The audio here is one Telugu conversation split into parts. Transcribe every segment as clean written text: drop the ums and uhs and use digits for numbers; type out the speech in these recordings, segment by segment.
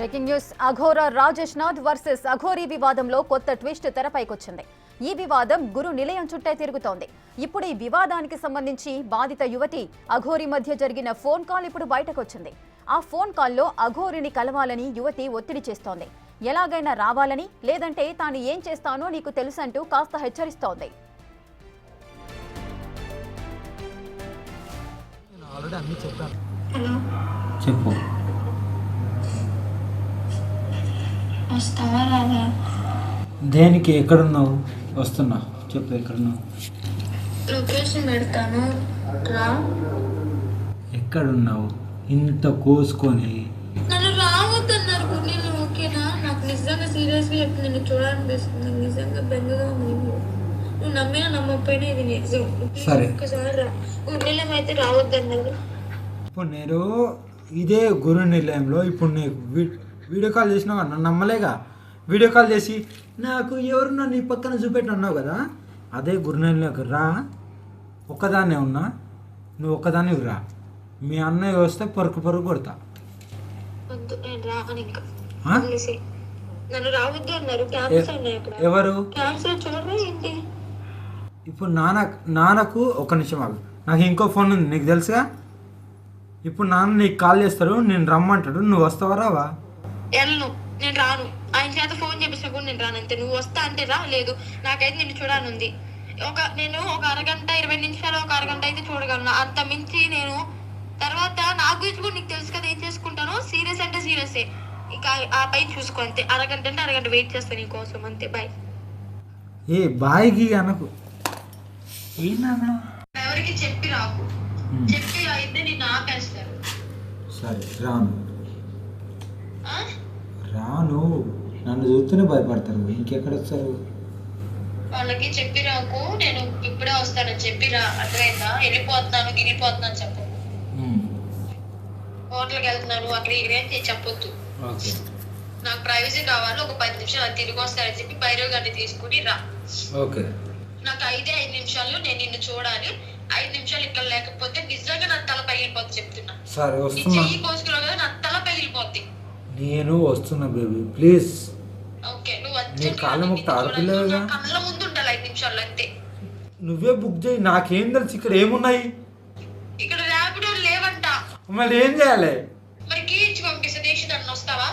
Breaking news. Aghora Rajesh Nath versus Aghori వివాదంలో కొత్త ట్విస్ట్ తెరపైకొచ్చింది. ఈ వివాదం గురు నిలయం చుట్టే తిరుగుతోంది. ఇప్పుడు ఈ వివాదానికి సంబంధించి బాధిత యువతి అఘోరీ మధ్య జరిగిన ఫోన్ కాల్ ఇప్పుడు బయటకొచ్చింది. ఆ ఫోన్ కాల్లో అఘోరిని కలవాలని యువతి ఒత్తిడి చేస్తోంది. ఎలాగైనా రావాలని, లేదంటే తాను ఏం చేస్తానో నీకు తెలుసంటూ కాస్త హెచ్చరిస్తోంది. చెప్పు. వస్తావా రావా? దేనికి? ఎక్కడున్నావు? వస్తున్నా. చెప్పు, ఎక్కడున్నావు? లొకేషన్ పెడతాను, రా. ఎక్కడున్నావు? ఇంత కోసుకొని నన్ను రావద్దన్నారు. నేను ఓకేనా? నాకు నిజంగా సీరియస్గా చెప్పి నిన్ను చూడాలనిపిస్తుంది. నిజంగా బెంగగా ఉంది. నువ్వు నమ్మినా నమ్మకపోయినా ఇది నిజం. సరే, ఒక్కసారి రా. గుండెలం అయితే రావద్దన్నారు. ఇప్పుడు నేను ఇదే గురు నిలయంలో ఇప్పుడు నీకు వీడియో కాల్ చేసినావు. నన్ను నమ్మలేగా. వీడియో కాల్ చేసి నాకు ఎవరున్నా నీ పక్కన చూపెట్టి అన్నావు కదా. అదే గురు నిలయంలోకి రా. ఒక్కదాన్నే ఉన్నా, నువ్వు ఒక్కదాన్ని రా. మీ అన్నయ్య వస్తే పరుకు కొడతా. వద్దు, నేను రాను ఇంకా. నన్ను రావద్దు అన్నారు. క్యాన్సర్ ఉన్నాయి అక్కడ. ఎవరు? క్యాన్సర్ చూడరా ఏంటి? ఇప్పుడు నాన్నకు ఒక నిమిషం ఆగు. నాకు ఇంకో ఫోన్ ఉంది, నీకు తెలుసుగా. ఇప్పుడు నాన్న నీకు కాల్ చేస్తారు, నేను రమ్మంటాడు. నువ్వు వస్తావా రావా? వెళ్ళను, నేను రాను. ఆయన చేత ఫోన్ చేపిస్తా కూడా నేను రాను. అంతే. నువ్వు వస్తా అంటే రా, లేదు నాకైతే నిన్ను చూడాలనుంది. నేను ఒక అరగంట 20 నిమిషాలు, ఒక అరగంట అయితే చూడగలను. అంత మించి నేను తర్వాత నా గురించి కూడా నీకు తెలుసు కదా ఏం చేసుకుంటాను. సీరియస్ అంటే సీరియసే. ఇక ఆ పై చూసుకో. అంతే. అరగంట అంటే అరగంట వెయిట్ చేస్తాను నీ కోసం. అంతే. బాయ్. ఏ బాయ్కి అనకు. ఎవరికి చెప్పి రాకు. చెప్పి అయితే నిన్ను ఆపేస్తారు. సరే, రాను. నన్ను చూస్తూనే భయపడతారు, ఇంకెక్కడ వస్తారు? వాళ్ళకి చెప్పి రాకు. నేను ఇప్పుడే వస్తానని చెప్పిరా. అర్థమైందా? వెళ్ళిపోతున్నాను చెప్పు. హోటల్కి వెళ్తున్నాను, అక్కడ ఇక్కడే చెప్పొద్దు. నాకు ప్రైవసీ కావాలి. ఒక 10 నిమిషాలు అది తిరిగి వస్తానని చెప్పి భైరవ్ గారిని తీసుకుని రా. ఓకే. నాకు 5 నిమిషాలు నేను నిన్ను చూడాలి. 5 నిమిషాలు ఇక్కడ లేకపోతే నిజంగా నా తల పగిలిపోద్ది చెప్తున్నా. సరే, వస్తున్నా. చెయ్యి కోసుకున్నావు కదా, నా తల పగిలిపోద్ది. నేను వస్తున్నా బేబీ, ప్లీజ్. ఓకే, నువ్వు నీ కాళ్ళ ముక్త ఆడపిల్లగా కళ్ళ ముందు ఉండాలి 5 నిమిషాలు అంతే. నువ్వే బుక్ చేయి. నాకేం తెలుసు ఇక్కడ ఏమున్నాయి. ఇక్కడ ర్యాపిడో లేవంట. మళ్ళీ ఏం చేయాలి? మరి కీ ఇచ్చి పంపిస్తే దేశం వస్తావా?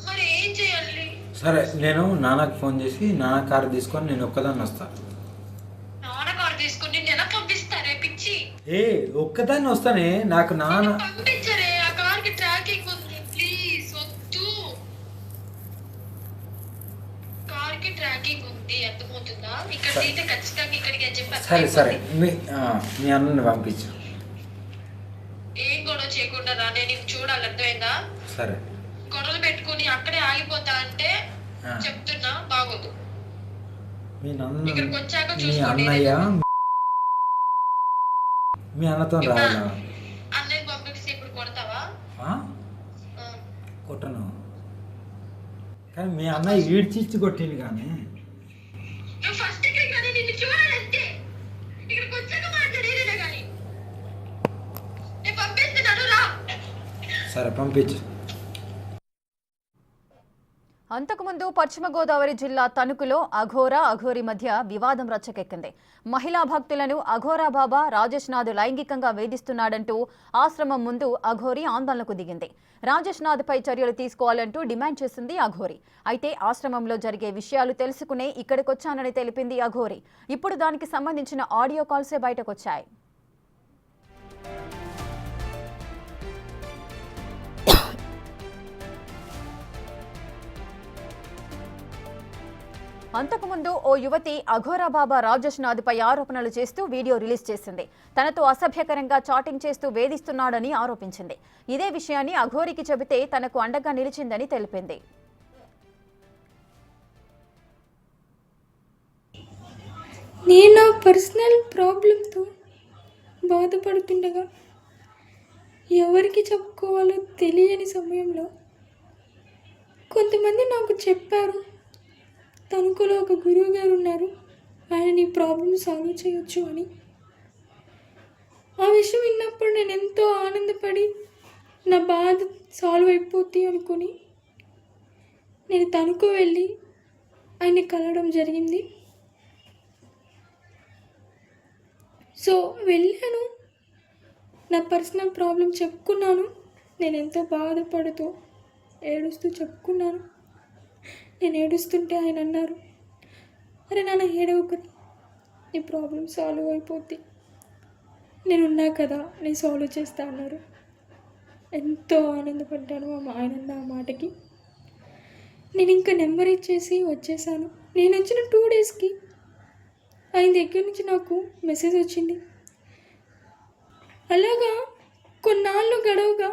మరి ఏం చేయాలి? సరే, నేను నాన్నకు ఫోన్ చేసి నాన్న కారు తీసుకొని నేను ఒక్కదాన్ని వస్తా. నాన్న కారు తీసుకుని నేను పంపిస్తారే పిచ్చి. ఒక్కదాన్ని వస్తానే. నాకు నాన్న పంపించరే. ఆ కార్కి ట్రాకింగ్ ఉంది. ప్లీజ్ వద్దు. కార్కి ట్రాకింగ్ ఉంది, అర్థమవుతుందా? ఇక్కడ అయితే ఖచ్చితంగా ఇక్కడికి అని చెప్పి. సరే, మీ అన్నని పంపించు. ఏం గొడవ చేయకుండా రా. నేను ఇది చూడాలి, అర్థమైందా? సరే. గొడవలు పెట్టుకుని అక్కడే ఆగిపోతా అంటే చెప్తున్నా, బాగోదు. ఇక్కడికి వచ్చాక అన్నయ్య మీ అన్నతో రావాలా? అన్నయ్య పంపిస్తే ఇప్పుడు కొడతావా? కొట్టను, కానీ మీ అన్నయ్య ఈడ్చిచ్చి కొట్టింది. కానీ ఫస్ట్ ఇక్కడికి కానీ నిన్ను చూడాలంటే ఇక్కడికి వచ్చాక మాట్లాడేదేనా కానీ. నేను పంపిస్తున్నాను, రా. సరే, పంపించు. అంతకుముందు పశ్చిమ గోదావరి జిల్లా తణుకులో అఘోరీ మధ్య వివాదం రచ్చకెక్కింది. మహిళా భక్తులను అఘోరా బాబా రాజేష్ నాథ్ లైంగికంగా వేధిస్తున్నాడంటూ ఆశ్రమం ముందు అఘోరీ ఆందోళనకు దిగింది. రాజేష్ నాథ్ పై చర్యలు తీసుకోవాలంటూ డిమాండ్ చేసింది అఘోరీ. అయితే ఆశ్రమంలో జరిగే విషయాలు తెలుసుకునే ఇక్కడికొచ్చానని తెలిపింది అఘోరీ. ఇప్పుడు దానికి సంబంధించిన ఆడియో కాల్సే బయటకొచ్చాయి. అంతకుముందు ఓ యువతి అఘోరా బాబా రాజేష్ నాథ్ పై ఆరోపణలు చేస్తూ వీడియో రిలీజ్ చేసింది. తనతో అసభ్యకరంగా చాటింగ్ చేస్తూ వేధిస్తున్నాడని ఆరోపించింది. ఇదే విషయాన్ని అఘోరీకి చెబితే తనకు అండగా నిలిచిందని తెలిపింది. నేను నా పర్సనల్ ప్రాబ్లంతో బాధపడుతుండగా ఎవరికి చెప్పుకోవాలో తెలియని సమయంలో కొంతమంది నాకు చెప్పారు, తణుకులో ఒక గురువు గారు ఉన్నారు, ఆయన నీ ప్రాబ్లమ్ సాల్వ్ చేయొచ్చు అని. ఆ విషయం విన్నప్పుడు నేను ఎంతో ఆనందపడి నా బాధ సాల్వ్ అయిపోద్ది అనుకుని నేను తణుకు వెళ్ళి ఆయన్ని కలవడం జరిగింది. సో వెళ్ళాను, నా పర్సనల్ ప్రాబ్లం చెప్పుకున్నాను. నేను ఎంతో బాధపడుతూ ఏడుస్తూ చెప్పుకున్నాను. నేను ఏడుస్తుంటే ఆయన అన్నారు, అరే నాన్న ఏడవకు, నీ ప్రాబ్లం సాల్వ్ అయిపోద్ది, నేనున్నా కదా, నేను సాల్వ్ చేస్తా అన్నారు. ఎంతో ఆనందపడ్డాను ఆయన అన్న ఆ మాటకి. నేను ఇంకా నెంబర్ ఇచ్చేసి వచ్చేసాను. నేను వచ్చిన 2 డేస్కి ఆయన దగ్గర నుంచి నాకు మెసేజ్ వచ్చింది. అలాగా కొన్నాళ్ళు గడవగా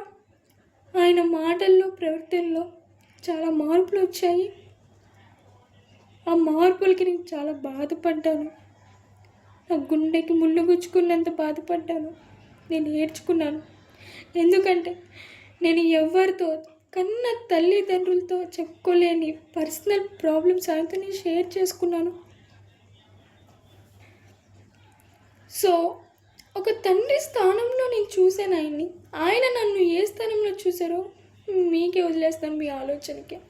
ఆయన మాటల్లో ప్రవర్తనలో చాలా మార్పులు వచ్చాయి. ఆ మార్పులకి నేను చాలా బాధపడ్డాను. నా గుండెకి ముళ్ళు గుచ్చుకున్నంత బాధపడ్డాను. నేను ఏడ్చుకున్నాను. ఎందుకంటే నేను ఎవరితో కన్న తల్లిదండ్రులతో చెప్పుకోలేని పర్సనల్ ప్రాబ్లమ్స్ ఆయనతో నేను షేర్ చేసుకున్నాను. సో ఒక తండ్రి స్థానంలో నేను చూశాను ఆయన్ని. ఆయన నన్ను ఏ స్థానంలో చూసారో మీకే వదిలేస్తాను, మీ ఆలోచనకే.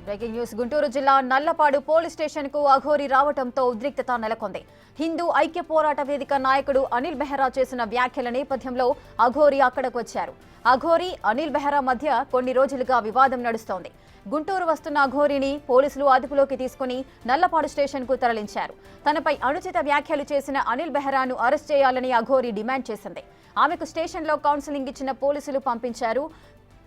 Breaking news. గుంటూరు జిల్లా నల్లపాడు పోలీస్ స్టేషన్ కు అఘోరి రావడంతో ఉద్రిక్తత నెలకొంది. హిందూ ఐక్య పోరాట వేదిక నాయకుడు అనిల్ బెహ్రా చేసిన వ్యాఖ్యల నేపథ్యంలో అఘోరి అక్కడకు వచ్చారు. అఘోరి అనిల్ బెహ్రా మధ్య కొన్ని రోజులుగా వివాదం నడుస్తోంది. గుంటూరు వస్తున్న అఘోరిని పోలీసులు అదుపులోకి తీసుకుని నల్లపాడు స్టేషన్ కు తరలించారు. తనపై అనుచిత వ్యాఖ్యలు చేసిన అనిల్ బెహ్రాను అరెస్ట్ చేయాలని అఘోరి డిమాండ్ చేసింది. ఆమెకు స్టేషన్లో కౌన్సిలింగ్ ఇచ్చిన పోలీసులు పంపించారు.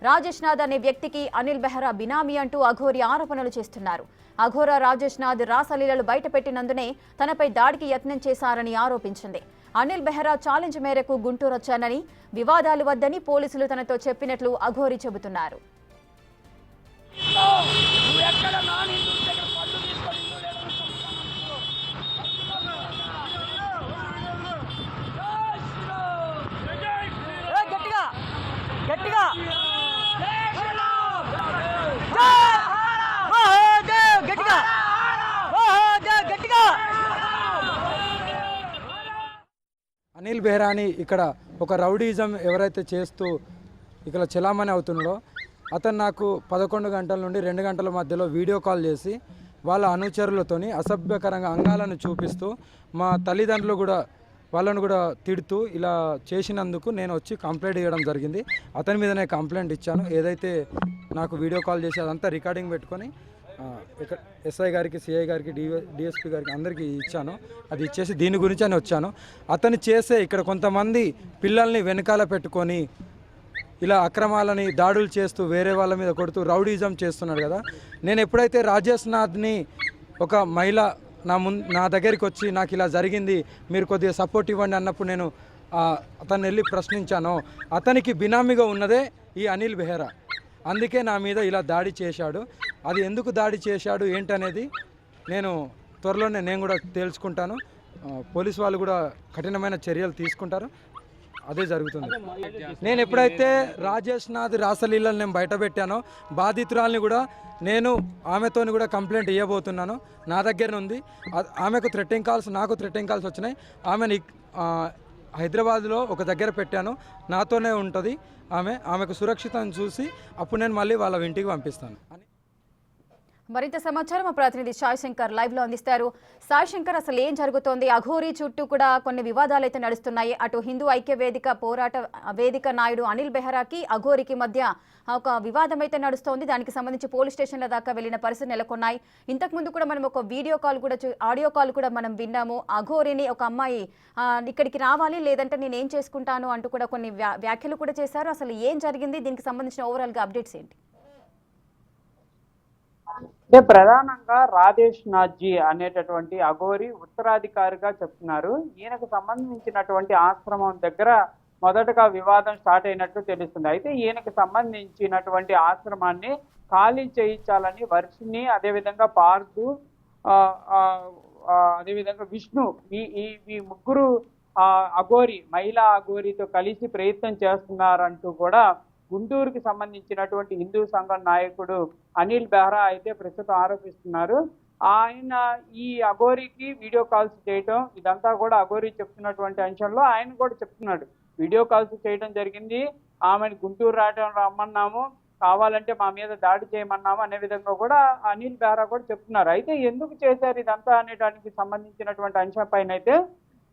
రాజేష్ నాథ్ అనే వ్యక్తికి అనిల్ బెహ్రా బినామీ అంటూ అఘోరి ఆరోపణలు చేస్తున్నారు. అఘోరా రాజేష్ నాథ్ రాసలీలలు బయటపెట్టినందునే తనపై దాడికి యత్నం చేశారని ఆరోపించింది. అనిల్ బెహ్రా ఛాలెంజ్ మేరకు గుంటూరు వచ్చానని, వివాదాలు వద్దని పోలీసులు తనతో చెప్పినట్లు అఘోరి చెబుతున్నారు. అనిల్ బెహ్రాని ఇక్కడ ఒక రౌడీజం ఎవరైతే చేస్తూ ఇక్కడ చలామణి అవుతున్నాడో అతను నాకు 11 గంటల నుండి 2 గంటల మధ్యలో వీడియో కాల్ చేసి వాళ్ళ అనుచరులతోని అసభ్యకరంగా అంగాలను చూపిస్తూ మా తల్లిదండ్రులు కూడా వాళ్ళను కూడా తిడుతూ ఇలా చేసినందుకు నేను వచ్చి కంప్లైంట్ ఇవ్వడం జరిగింది. అతని మీదనే కంప్లైంట్ ఇచ్చాను. ఏదైతే నాకు వీడియో కాల్ చేసి అదంతా రికార్డింగ్ పెట్టుకొని ఇక్కడ ఎస్ఐ గారికి, సిఐ గారికి, డిఎస్పీ గారికి అందరికీ ఇచ్చాను. అది ఇచ్చేసి దీని గురించి అని వచ్చాను. అతను చేసే ఇక్కడ కొంతమంది పిల్లల్ని వెనకాల పెట్టుకొని ఇలా అక్రమాలని దాడులు చేస్తూ వేరే వాళ్ళ మీద కొడుతూ రౌడీజం చేస్తున్నాడు కదా. నేను ఎప్పుడైతే రాజేష్ నాథ్ని ఒక మహిళ నా దగ్గరికి వచ్చి నాకు ఇలా జరిగింది, మీరు కొద్దిగా సపోర్ట్ ఇవ్వండి అన్నప్పుడు నేను అతన్ని వెళ్ళి ప్రశ్నించాను. అతనికి బినామీగా ఉన్నదే ఈ అనిల్ బెహ్రా. అందుకే నా మీద ఇలా దాడి చేశాడు. అది ఎందుకు దాడి చేశాడు ఏంటనేది నేను త్వరలోనే నేను కూడా తేల్చుకుంటాను. పోలీసు వాళ్ళు కూడా కఠినమైన చర్యలు తీసుకుంటారు. అదే జరుగుతుంది. నేను ఎప్పుడైతే రాజేష్ నాథ్ రాసలీలను నేను బయటపెట్టానో బాధితురాల్ని కూడా నేను ఆమెతోని కూడా కంప్లైంట్ ఇవ్వబోతున్నాను. నా దగ్గర ఉంది. ఆమెకు థ్రెట్టింగ్ కాల్స్, నాకు థ్రెట్టింగ్ కాల్స్ వచ్చినాయి. ఆమెను హైదరాబాద్లో ఒక దగ్గర పెట్టాను. నాతోనే ఉంటుంది ఆమెకు సురక్షితం చూసి అప్పుడు నేను మళ్ళీ వాళ్ళ ఇంటికి పంపిస్తాను. మరింత సమాచారం మా ప్రతినిధి సాయి శంకర్ లైవ్ లో అందిస్తారు. సాయి శంకర్, అసలు ఏం జరుగుతోంది? అఘోరి చుట్టూ కూడా కొన్ని వివాదాలు అయితే నడుస్తున్నాయి. అటు హిందూ ఐక్య పోరాట వేదిక నాయుడు అనిల్ బెహ్రాకి అఘోరికి మధ్య ఒక వివాదం అయితే నడుస్తోంది. దానికి సంబంధించి పోలీస్ స్టేషన్ల దాకా వెళ్లిన పరిస్థితి నెలకొన్నాయి. ఇంతకు ముందు కూడా మనం ఒక వీడియో కాల్ కూడా ఆడియో కాల్ కూడా మనం విన్నాము. అఘోరిని ఒక అమ్మాయి ఇక్కడికి రావాలి లేదంటే నేను ఏం చేసుకుంటాను అంటూ కూడా కొన్ని వ్యాఖ్యలు కూడా చేశారు. అసలు ఏం జరిగింది? దీనికి సంబంధించిన ఓవరాల్ గా అప్డేట్స్ ఏంటి? అంటే ప్రధానంగా రాజేష్ నాథ్జీ అనేటటువంటి అఘోరి ఉత్తరాధికారిగా చెప్తున్నారు. ఈయనకు సంబంధించినటువంటి ఆశ్రమం దగ్గర మొదటగా వివాదం స్టార్ట్ అయినట్టు తెలుస్తుంది. అయితే ఈయనకు సంబంధించినటువంటి ఆశ్రమాన్ని ఖాళీ చేయించాలని వర్షిని, అదేవిధంగా పార్దు, అదేవిధంగా విష్ణు, ఈ ముగ్గురు అఘోరి, మహిళా అఘోరితో కలిసి ప్రయత్నం చేస్తున్నారంటూ కూడా గుంటూరుకి సంబంధించినటువంటి హిందూ సంఘం నాయకుడు అనిల్ బెహ్రా అయితే ప్రస్తుతం ఆరోపిస్తున్నారు. ఆయన ఈ అఘోరికి వీడియో కాల్స్ చేయటం ఇదంతా కూడా అఘోరి చెప్తున్నటువంటి అంశంలో ఆయన కూడా చెప్తున్నాడు. వీడియో కాల్స్ చేయడం జరిగింది, ఆమెను గుంటూరు రమ్మన్నాము, కావాలంటే మా మీద దాడి చేయమన్నాము అనే విధంగా కూడా అనిల్ బెహ్రా కూడా చెప్తున్నారు. అయితే ఎందుకు చేశారు ఇదంతా అనేదానికి సంబంధించినటువంటి అంశం పైన అయితే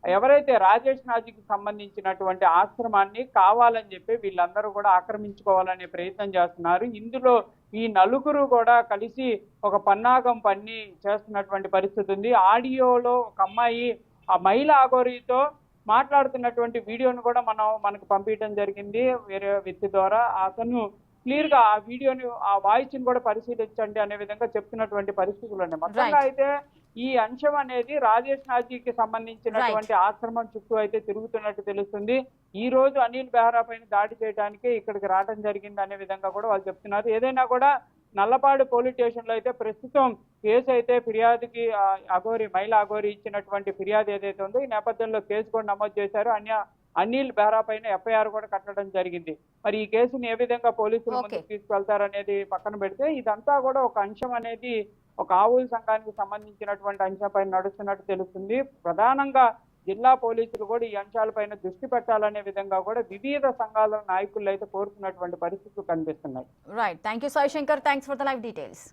ఎవరైతే రాజేష్ నాజీకి సంబంధించినటువంటి ఆశ్రమాన్ని కావాలని చెప్పి వీళ్ళందరూ కూడా ఆక్రమించుకోవాలనే ప్రయత్నం చేస్తున్నారు. ఇందులో ఈ నలుగురు కూడా కలిసి ఒక పన్నాగం పన్ని చేస్తున్నటువంటి పరిస్థితి ఉంది. ఆడియోలో ఒక అమ్మాయి ఆ మహిళా అఘోరితో మాట్లాడుతున్నటువంటి వీడియోను కూడా మనకు పంపించడం జరిగింది వేరే వ్యక్తి ద్వారా. అతను క్లియర్ గా ఆ వీడియోని ఆ వాయిస్ ని కూడా పరిశీలించండి అనే విధంగా చెప్తున్నటువంటి పరిస్థితులు ఉన్నాయి. మొత్తంగా అయితే ఈ అంశం అనేది రాజేష్ నాజీకి సంబంధించినటువంటి ఆశ్రమం చుట్టూ అయితే తిరుగుతున్నట్టు తెలుస్తుంది. ఈ రోజు అనిల్ బెహ్రా పైన దాడి చేయడానికి ఇక్కడికి రావడం జరిగింది అనే విధంగా కూడా వాళ్ళు చెప్తున్నారు. ఏదైనా కూడా నల్లపాడు పోలీస్ స్టేషన్ లో అయితే ప్రస్తుతం కేసు అయితే ఫిర్యాదుకి మహిళా అఘోరి ఇచ్చినటువంటి ఫిర్యాదు ఏదైతే ఉందో ఈ నేపథ్యంలో కేసు కూడా నమోదు చేశారు. అనిల్ బెహ్రా పైన ఎఫ్ఐఆర్ కూడా కట్టడం జరిగింది. మరి ఈ కేసుని ఏ విధంగా పోలీసులు ముందుకు తీసుకువెళ్తారనేది పక్కన పెడితే ఇదంతా కూడా ఒక అంశం అనేది ఒక ఆవుల సంఘానికి సంబంధించినటువంటి అంశంపైన నడుస్తున్నట్టు తెలుస్తుంది. ప్రధానంగా జిల్లా పోలీసులు కూడా ఈ అంశాలపైన దృష్టి పెట్టాలనే విధంగా కూడా వివిధ సంఘాల నాయకులు అయితే కోరుతున్నటువంటి పరిస్థితులు కనిపిస్తున్నాయి. Right, thank you Sai Shankar, thanks for the live details.